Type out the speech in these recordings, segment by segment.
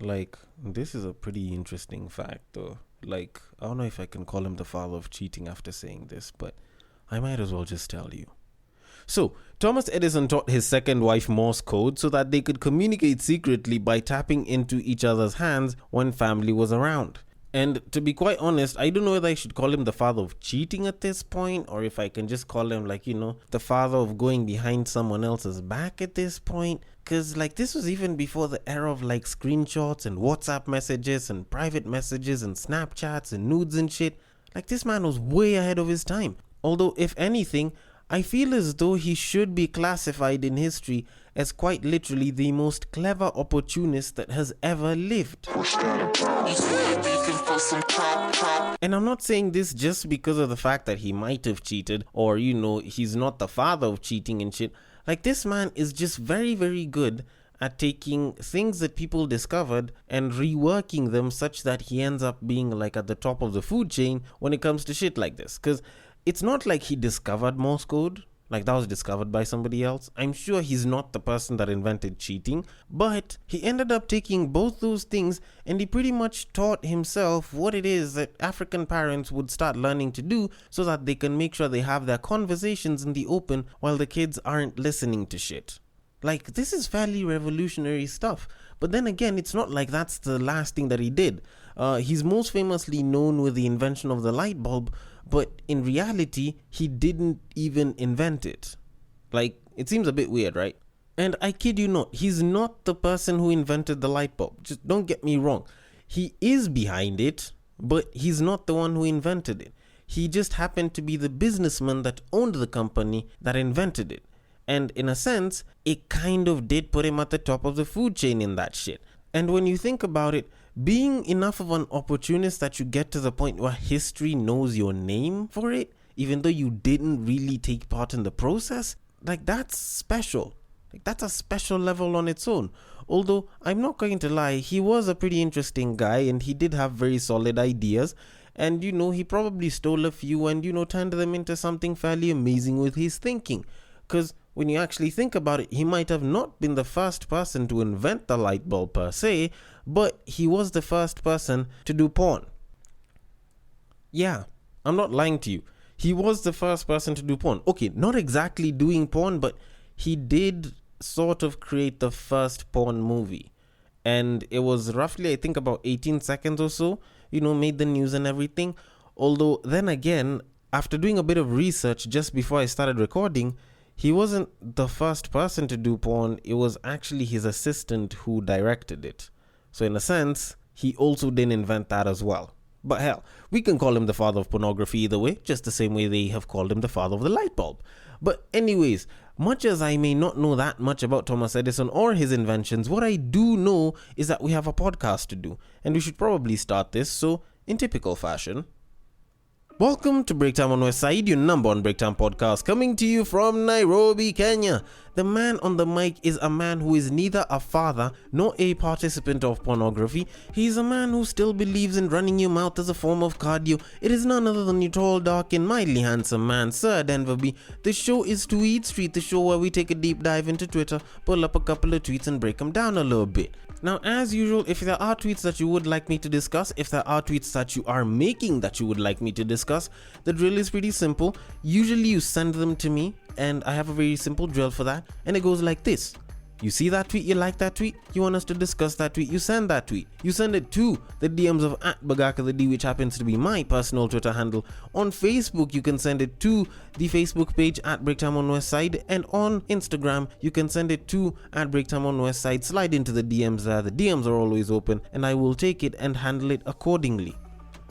Like, this is a pretty interesting fact, though. Like, I don't know if I can call him the father of cheating after saying this, but I might as well just tell you. So, Thomas Edison taught his second wife Morse code so that they could communicate secretly by tapping into each other's hands when family was around. And to be quite honest, I don't know whether I should call him the father of cheating at this point, or if I can just call him, like, the father of going behind someone else's back at this point. Because, like, this was even before the era of, like, screenshots and WhatsApp messages and private messages and Snapchats and nudes and shit. Like, this man was way ahead of his time. Although, if anything, I feel as though he should be classified in history as quite literally the most clever opportunist that has ever lived. And I'm not saying this just because of the fact that he might have cheated or, he's not the father of cheating and shit. Like, this man is just very, very good at taking things that people discovered and reworking them such that he ends up being like at the top of the food chain when it comes to shit like this. Because it's not like he discovered Morse code. Like, that was discovered by somebody else. I'm sure he's not the person that invented cheating, but he ended up taking both those things and he pretty much taught himself what it is that African parents would start learning to do so that they can make sure they have their conversations in the open while the kids aren't listening to shit. Like, this is fairly revolutionary stuff. But then again, it's not like that's the last thing that he did. He's most famously known with the invention of the light bulb, but in reality, he didn't even invent it. Like, it seems a bit weird, right? And I kid you not, he's not the person who invented the light bulb. Just don't get me wrong. He is behind it, but he's not the one who invented it. He just happened to be the businessman that owned the company that invented it. And in a sense, it kind of did put him at the top of the food chain in that shit. And when you think about it, being enough of an opportunist that you get to the point where history knows your name for it, even though you didn't really take part in the process, like, that's special. Like, that's a special level on its own. Although, I'm not going to lie, he was a pretty interesting guy and he did have very solid ideas. And, he probably stole a few and, turned them into something fairly amazing with his thinking. Because when you actually think about it, he might have not been the first person to invent the light bulb per se, but he was the first person to do porn. Yeah, I'm not lying to you. He was the first person to do porn. Okay, not exactly doing porn, but he did sort of create the first porn movie. And it was roughly, I think, about 18 seconds or so, made the news and everything. Although, then again, after doing a bit of research just before I started recording, he wasn't the first person to do porn. It was actually his assistant who directed it. So in a sense, he also didn't invent that as well. But hell, we can call him the father of pornography either way, just the same way they have called him the father of the light bulb. But anyways, much as I may not know that much about Thomas Edison or his inventions, what I do know is that we have a podcast to do. And we should probably start this, so in typical fashion, welcome to Breaktime on Westside, your number one Breaktime podcast, coming to you from Nairobi, Kenya. The man on the mic is a man who is neither a father nor a participant of pornography. He's a man who still believes in running your mouth as a form of cardio. It is none other than your tall, dark, and mildly handsome man, Sir Denver B. The show is Tweetstreet, the show where we take a deep dive into Twitter, pull up a couple of tweets, and break them down a little bit. Now, as usual, if there are tweets that you would like me to discuss, if there are tweets that you are making that you would like me to discuss, the drill is pretty simple. Usually you send them to me, and I have a very simple drill for that, and it goes like this. You see that tweet, you like that tweet, you want us to discuss that tweet, you send that tweet. You send it to the DMs of @BagakaTheD, which happens to be my personal Twitter handle. On Facebook, you can send it to the Facebook page @Breaktime on Westside, and on Instagram, you can send it to @Breaktime on Westside. Slide into the DMs there. The DMs are always open, and I will take it and handle it accordingly.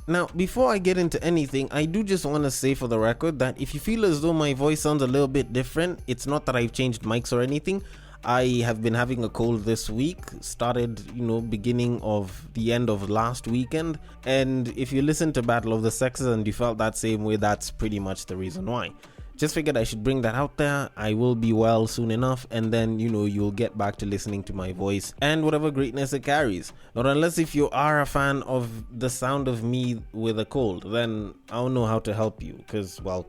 Now, before I get into anything, I do just want to say for the record that if you feel as though my voice sounds a little bit different, it's not that I've changed mics or anything. I have been having a cold this week, started, beginning of the end of last weekend. And if you listen to Battle of the Sexes and you felt that same way, that's pretty much the reason why. Just figured I should bring that out there. I will be well soon enough, and then, you'll get back to listening to my voice and whatever greatness it carries. Not unless if you are a fan of the sound of me with a cold, then I don't know how to help you, because, well,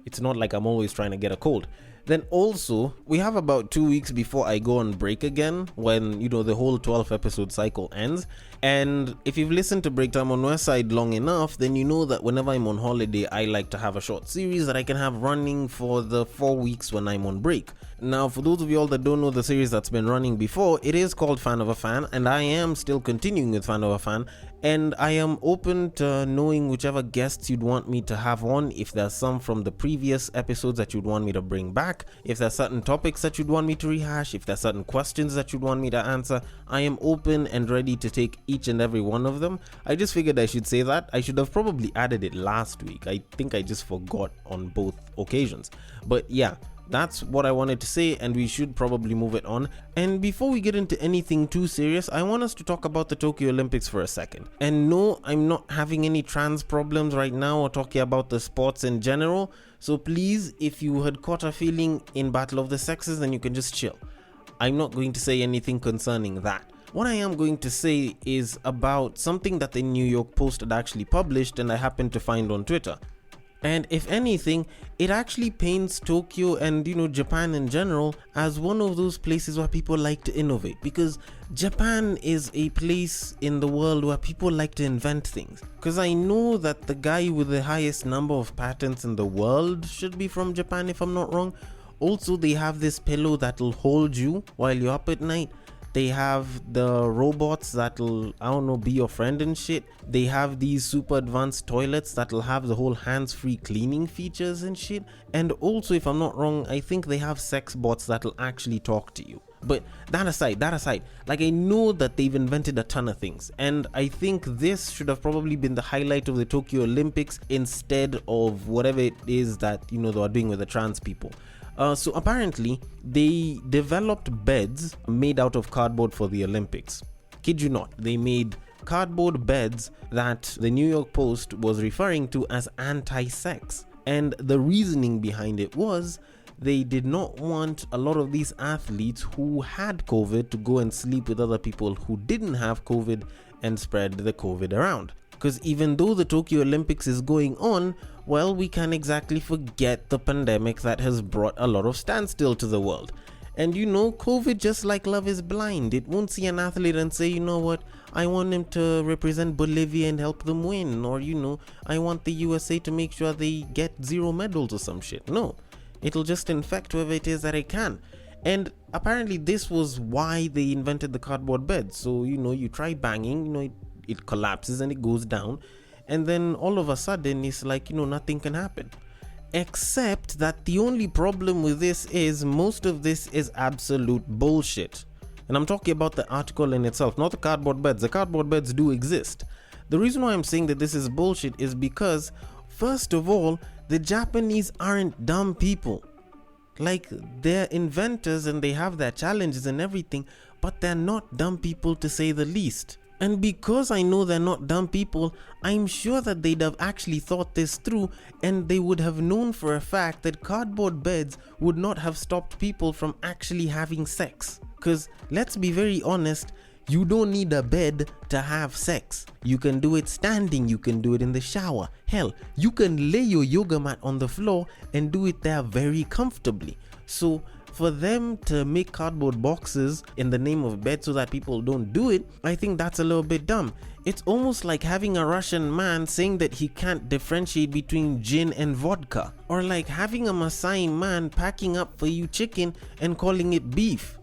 it's not like I'm always trying to get a cold. Then also, we have about 2 weeks before I go on break again, when, the whole 12 episode cycle ends. And if you've listened to Break Time on Westside long enough, then you know that whenever I'm on holiday, I like to have a short series that I can have running for the 4 weeks when I'm on break. Now, for those of you all that don't know the series that's been running before, it is called Fan of a Fan, and I am still continuing with Fan of a Fan, and I am open to knowing whichever guests you'd want me to have on. If there's some from the previous episodes that you'd want me to bring back, if there's certain topics that you'd want me to rehash, if there's certain questions that you'd want me to answer, I am open and ready to take each and every one of them. I just figured I should say that. I should have probably added it last week. I think I just forgot on both occasions. But yeah, that's what I wanted to say, and we should probably move it on. And before we get into anything too serious, I want us to talk about the Tokyo Olympics for a second. And no, I'm not having any trans problems right now or talking about the sports in general. So please, if you had caught a feeling in Battle of the Sexes, then you can just chill. I'm not going to say anything concerning that. What I am going to say is about something that the New York Post had actually published and I happened to find on Twitter. And if anything, it actually paints Tokyo and, Japan in general as one of those places where people like to innovate, because Japan is a place in the world where people like to invent things. Because I know that the guy with the highest number of patents in the world should be from Japan, if I'm not wrong. Also, they have this pillow that'll hold you while you're up at night. They have the robots that'll, be your friend and shit. They have these super advanced toilets that'll have the whole hands-free cleaning features and shit. And also, if I'm not wrong, I think they have sex bots that'll actually talk to you. But that aside, like, I know that they've invented a ton of things, and I think this should have probably been the highlight of the Tokyo Olympics instead of whatever it is that, they are doing with the trans people. So apparently, they developed beds made out of cardboard for the Olympics. Kid you not, they made cardboard beds that the New York Post was referring to as anti-sex. And the reasoning behind it was they did not want a lot of these athletes who had COVID to go and sleep with other people who didn't have COVID and spread the COVID around. Because even though the Tokyo Olympics is going on, well, we can't exactly forget the pandemic that has brought a lot of standstill to the world. And COVID, just like love, is blind. It won't see an athlete and say, you know what, I want him to represent Bolivia and help them win. Or, I want the USA to make sure they get 0 medals or some shit. No, it'll just infect whoever it is that it can. And apparently this was why they invented the cardboard bed. So, you try banging, it collapses and it goes down, and then all of a sudden it's like, nothing can happen. Except that the only problem with this is most of this is absolute bullshit. And I'm talking about the article in itself, not the cardboard beds. The cardboard beds do exist. The reason why I'm saying that this is bullshit is because, first of all, the Japanese aren't dumb people. Like, they're inventors and they have their challenges and everything, but they're not dumb people, to say the least. And because I know they're not dumb people, I'm sure that they'd have actually thought this through, and they would have known for a fact that cardboard beds would not have stopped people from actually having sex. Because let's be very honest, you don't need a bed to have sex. You can do it standing, you can do it in the shower. Hell, you can lay your yoga mat on the floor and do it there very comfortably. So for them to make cardboard boxes in the name of bed so that people don't do it, I think that's a little bit dumb. It's almost like having a Russian man saying that he can't differentiate between gin and vodka. Or like having a Maasai man packing up for you chicken and calling it beef.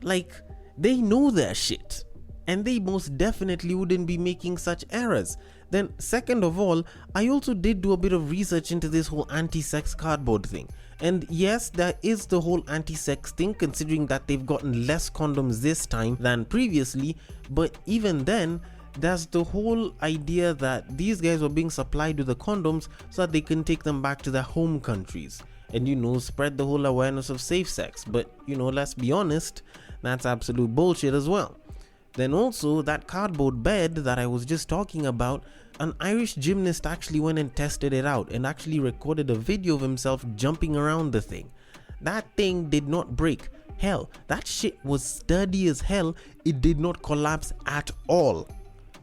Like, they know their shit. And they most definitely wouldn't be making such errors. Then second of all, I also did do a bit of research into this whole anti-sex cardboard thing. And yes, there is the whole anti-sex thing, considering that they've gotten less condoms this time than previously. But even then, there's the whole idea that these guys were being supplied with the condoms so that they can take them back to their home countries and, spread the whole awareness of safe sex. But, let's be honest, that's absolute bullshit as well. Then also, that cardboard bed that I was just talking about, an Irish gymnast actually went and tested it out and actually recorded a video of himself jumping around the thing. That thing did not break. Hell, that shit was sturdy as hell. It did not collapse at all.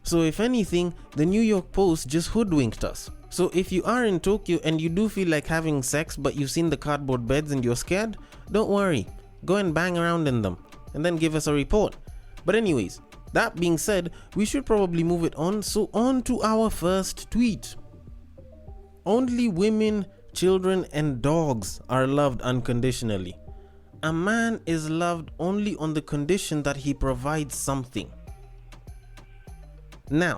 So if anything, the New York Post just hoodwinked us. So if you are in Tokyo and you do feel like having sex but you've seen the cardboard beds and you're scared, don't worry. Go and bang around in them and then give us a report. But anyways, that being said, we should probably move it on. So on to our first tweet. Only women, children and dogs are loved unconditionally. A man is loved only on the condition that he provides something. Now,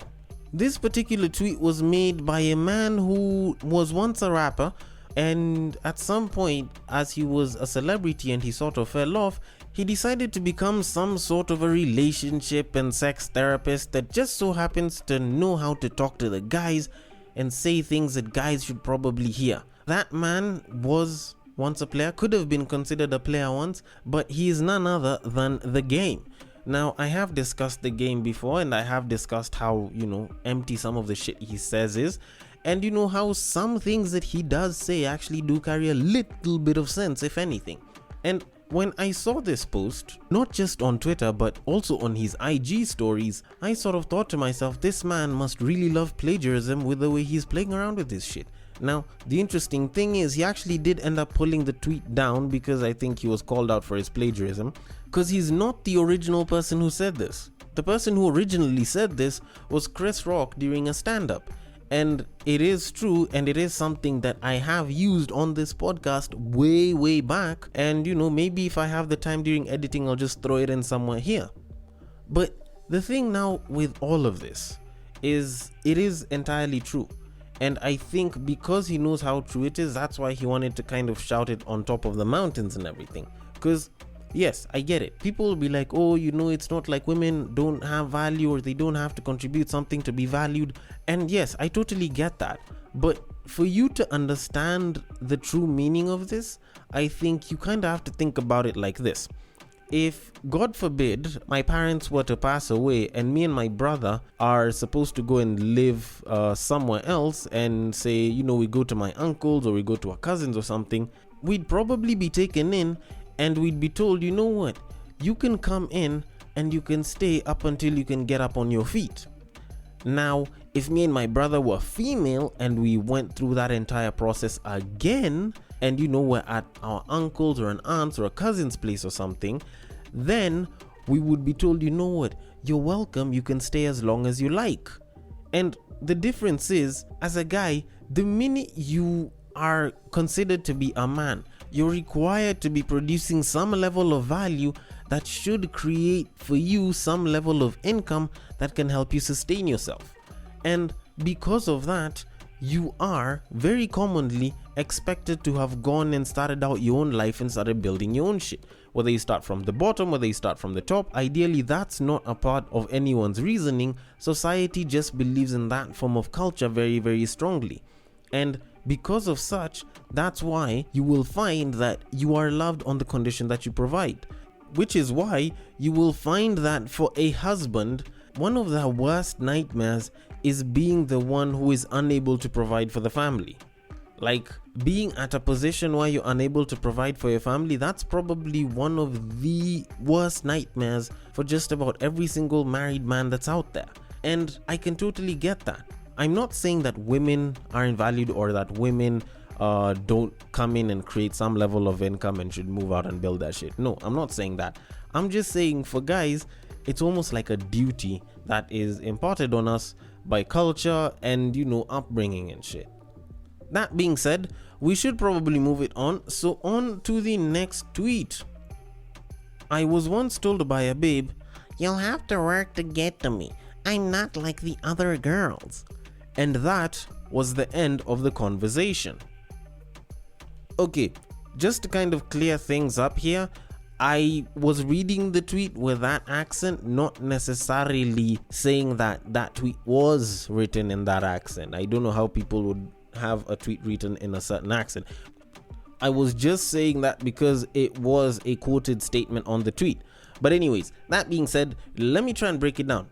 this particular tweet was made by a man who was once a rapper, and at some point, as he was a celebrity and he sort of fell off, he decided to become some sort of a relationship and sex therapist that just so happens to know how to talk to the guys and say things that guys should probably hear. That man was once a player, could have been considered a player once, but he is none other than The Game. Now, I have discussed The Game before, and I have discussed how, empty some of the shit he says is, and how some things that he does say actually do carry a little bit of sense, if anything. And when I saw this post, not just on Twitter, but also on his IG stories, I sort of thought to myself, this man must really love plagiarism with the way he's playing around with this shit. Now, the interesting thing is he actually did end up pulling the tweet down because I think he was called out for his plagiarism, because he's not the original person who said this. The person who originally said this was Chris Rock during a stand-up. And it is true, and it is something that I have used on this podcast way back. And maybe if I have the time during editing, I'll just throw it in somewhere here. But the thing now with all of this is it is entirely true. And I think because he knows how true it is, that's why he wanted to kind of shout it on top of the mountains and everything. Because yes, I get it. People will be like, oh, it's not like women don't have value or they don't have to contribute something to be valued. And yes, I totally get that. But for you to understand the true meaning of this, I think you kind of have to think about it like this. If, God forbid, my parents were to pass away and me and my brother are supposed to go and live somewhere else and say, we go to my uncles or we go to our cousins or something, we'd probably be taken in and we'd be told, you know what, you can come in and you can stay up until you can get up on your feet. Now, if me and my brother were female and we went through that entire process again, and we're at our uncle's or an aunt's or a cousin's place or something, then we would be told, you know what, you're welcome, you can stay as long as you like. And the difference is, as a guy, the minute you are considered to be a man, you're required to be producing some level of value that should create for you some level of income that can help you sustain yourself. And because of that, you are very commonly expected to have gone and started out your own life and started building your own shit. Whether you start from the bottom, whether you start from the top, ideally that's not a part of anyone's reasoning. Society just believes in that form of culture very strongly. And because of such, that's why you will find that you are loved on the condition that you provide. Which is why you will find that for a husband, one of the worst nightmares is being the one who is unable to provide for the family. Like, being at a position where you're unable to provide for your family, that's probably one of the worst nightmares for just about every single married man that's out there. And I can totally get that. I'm not saying that women aren't valued or that women don't come in and create some level of income and should move out and build that shit. No, I'm not saying that. I'm just saying for guys, it's almost like a duty that is imparted on us by culture and, upbringing and shit. That being said, we should probably move it on. So on to the next tweet. I was once told by a babe, "You'll have to work to get to me. I'm not like the other girls." And that was the end of the conversation. Okay, just to kind of clear things up here, I was reading the tweet with that accent, not necessarily saying that that tweet was written in that accent. I don't know how people would have a tweet written in a certain accent. I was just saying that because it was a quoted statement on the tweet. But anyways, that being said, let me try and break it down.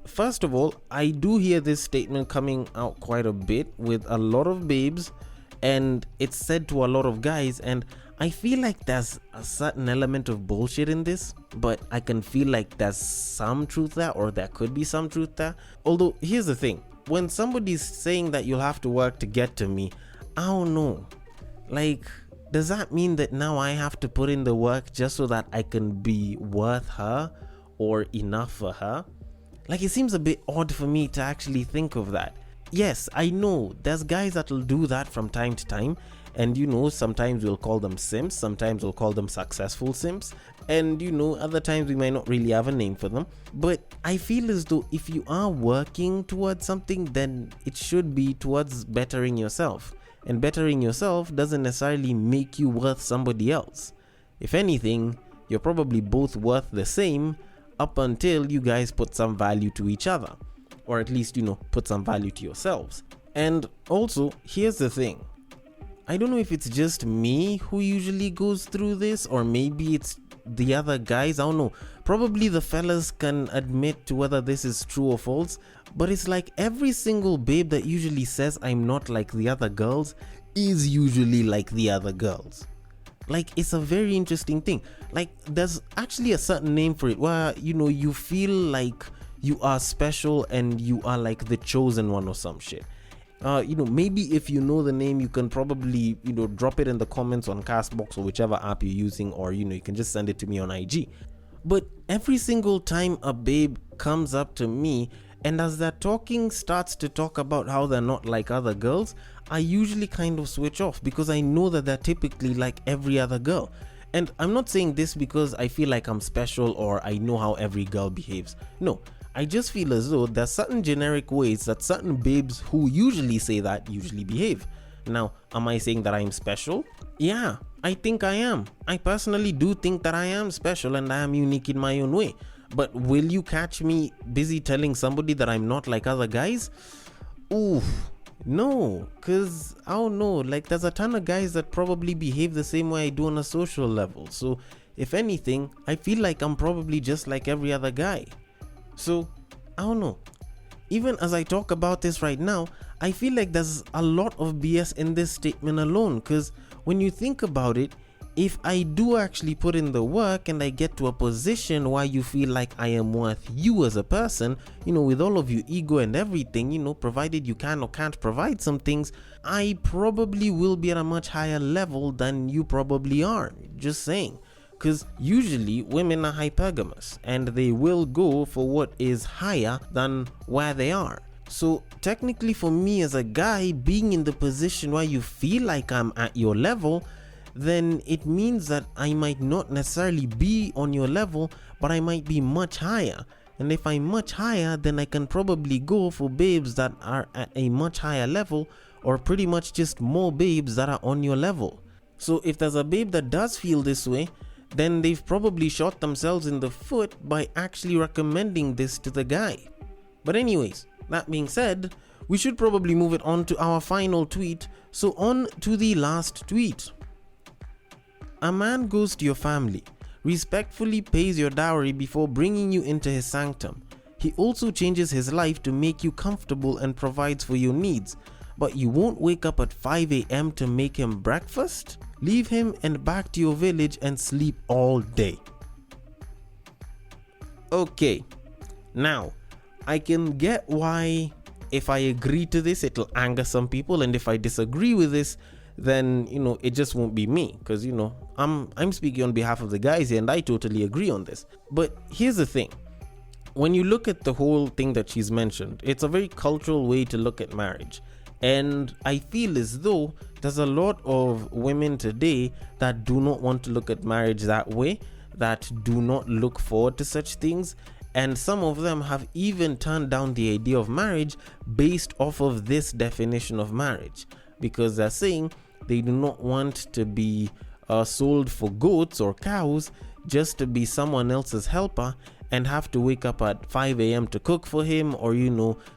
First of all, I do hear this statement coming out quite a bit with a lot of babes, and it's said to a lot of guys, and I feel like there's a certain element of bullshit in this, but I can feel like there's some truth there, or there could be some truth there. Although, here's the thing. when somebody's saying that you'll have to work to get to me, I don't know. Like, does that mean that now I have to put in the work just so that I can be worth her or enough for her? Like, it seems a bit odd for me to actually think of that. Yes, I know there's guys that'll do that from time to time, and sometimes we'll call them simps, sometimes we'll call them successful simps, and other times we might not really have a name for them. But I feel as though if you are working towards something, then it should be towards bettering yourself, and bettering yourself doesn't necessarily make you worth somebody else. If anything, you're probably both worth the same up until you guys put some value to each other, or at least put some value to yourselves. And also, here's the thing, I don't know if it's just me who usually goes through this, or maybe it's the other guys. I don't know, probably the fellas can admit to whether this is true or false, but it's like every single babe that usually says I'm not like the other girls is usually like the other girls. Like, it's a very interesting thing. Like, there's actually a certain name for it where you feel like you are special and you are like the chosen one or some shit. Maybe if you know the name, you can probably drop it in the comments on Castbox or whichever app you're using, or you can just send it to me on IG. But every single time a babe comes up to me, and as they're talking starts to talk about how they're not like other girls, I usually kind of switch off, because I know that they're typically like every other girl. And I'm not saying this because I feel like I'm special or I know how every girl behaves. No, I just feel as though there's certain generic ways that certain babes who usually say that usually behave. Now, am I saying that I'm special? Yeah, I think I am. I personally do think that I am special and I am unique in my own way. But will you catch me busy telling somebody that I'm not like other guys? Ooh, no, because I don't know, like there's a ton of guys that probably behave the same way I do on a social level. So if anything, I feel like I'm probably just like every other guy. So I don't know. Even as I talk about this right now, I feel like there's a lot of BS in this statement alone, because when you think about it, if I do actually put in the work and I get to a position where you feel like I am worth you as a person, with all of your ego and everything, provided you can or can't provide some things, I probably will be at a much higher level than you probably are. Just saying. Because usually women are hypergamous and they will go for what is higher than where they are. So technically for me as a guy, being in the position where you feel like I'm at your level, then it means that I might not necessarily be on your level, but I might be much higher. And if I'm much higher, then I can probably go for babes that are at a much higher level, or pretty much just more babes that are on your level. So if there's a babe that does feel this way, then they've probably shot themselves in the foot by actually recommending this to the guy. But anyways, that being said, we should probably move it on to our final tweet. So on to the last tweet. A man goes to your family, respectfully pays your dowry before bringing you into his sanctum. He also changes his life to make you comfortable and provides for your needs. But you won't wake up at 5 a.m. to make him breakfast? Leave him and back to your village and sleep all day. Okay, now I can get why if I agree to this it'll anger some people, and if I disagree with this, then it just won't be me, because I'm speaking on behalf of the guys here and I totally agree on this. But here's the thing, when you look at the whole thing that she's mentioned, it's a very cultural way to look at marriage. And I feel as though there's a lot of women today that do not want to look at marriage that way, that do not look forward to such things. And some of them have even turned down the idea of marriage based off of this definition of marriage, because they're saying they do not want to be sold for goats or cows just to be someone else's helper and have to wake up at 5 a.m. to cook for him, or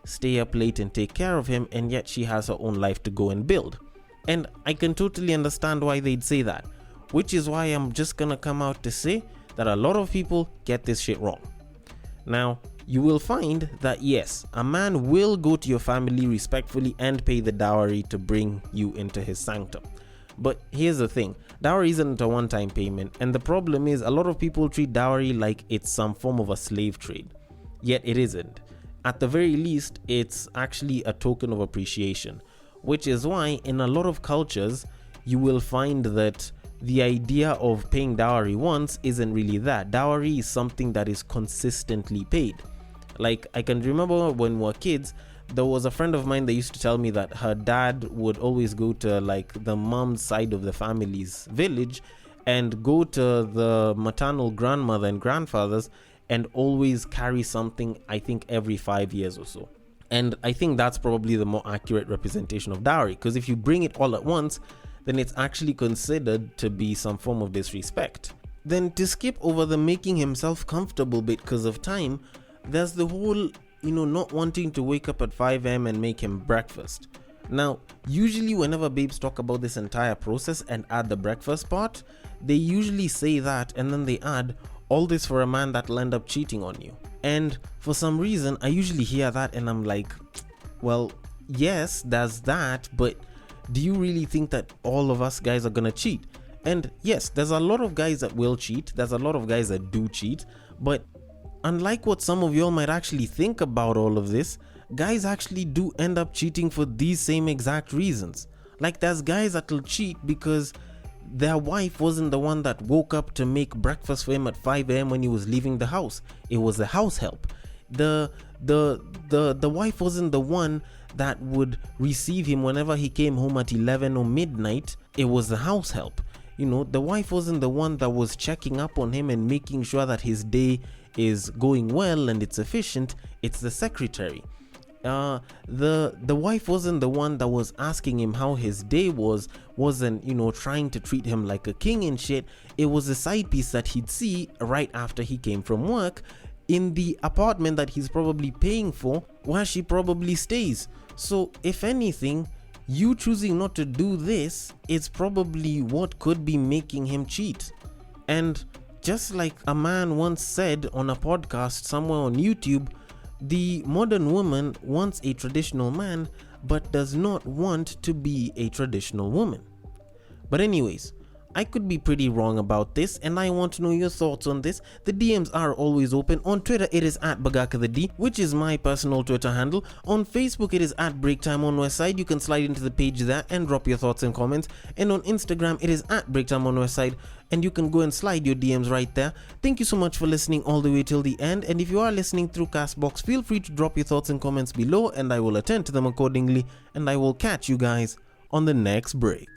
stay up late and take care of him, and yet she has her own life to go and build. And I can totally understand why they'd say that, which is why I'm just gonna come out to say that a lot of people get this shit wrong. Now, you will find that yes, a man will go to your family respectfully and pay the dowry to bring you into his sanctum. But here's the thing, dowry isn't a one-time payment, and the problem is a lot of people treat dowry like it's some form of a slave trade. Yet it isn't. at the very least, it's actually a token of appreciation, which is why in a lot of cultures, you will find that the idea of paying dowry once isn't really that. Dowry is something that is consistently paid. Like, I can remember when we were kids, there was a friend of mine that used to tell me that her dad would always go to like the mom's side of the family's village and go to the maternal grandmother and grandfathers and always carry something, I think, every 5 years or so. And I think that's probably the more accurate representation of dowry, because if you bring it all at once, then it's actually considered to be some form of disrespect. Then, to skip over the making himself comfortable bit because of time, there's the whole, not wanting to wake up at 5 a.m. and make him breakfast. Now, usually whenever babes talk about this entire process and add the breakfast part, they usually say that and then they add, all this for a man that'll end up cheating on you. And for some reason, I usually hear that and I'm like, well, yes, there's that, but do you really think that all of us guys are gonna cheat? And yes, there's a lot of guys that will cheat, there's a lot of guys that do cheat, but unlike what some of y'all might actually think about all of this, guys actually do end up cheating for these same exact reasons. Like, there's guys that'll cheat because their wife wasn't the one that woke up to make breakfast for him at 5 a.m. when he was leaving the house. It was the house help. The wife wasn't the one that would receive him whenever he came home at 11 or midnight. It was the house help. The wife wasn't the one that was checking up on him and making sure that his day is going well and it's efficient. It's the secretary. The wife wasn't the one that was asking him how his day wasn't trying to treat him like a king and shit. It was a side piece that he'd see right after he came from work in the apartment that he's probably paying for, where she probably stays. So if anything, you choosing not to do this is probably what could be making him cheat. And just like a man once said on a podcast somewhere on YouTube, the modern woman wants a traditional man but does not want to be a traditional woman. But anyways, I could be pretty wrong about this and I want to know your thoughts on this. The DMs are always open. On Twitter it is at BagakaTheD, which is my personal Twitter handle. On Facebook it is at Breaktime on Westside. You can slide into the page there and drop your thoughts and comments. And on Instagram it is at Breaktime on Westside, and you can go and slide your DMs right there. Thank you so much for listening all the way till the end, and if you are listening through Castbox, feel free to drop your thoughts and comments below and I will attend to them accordingly, and I will catch you guys on the next break.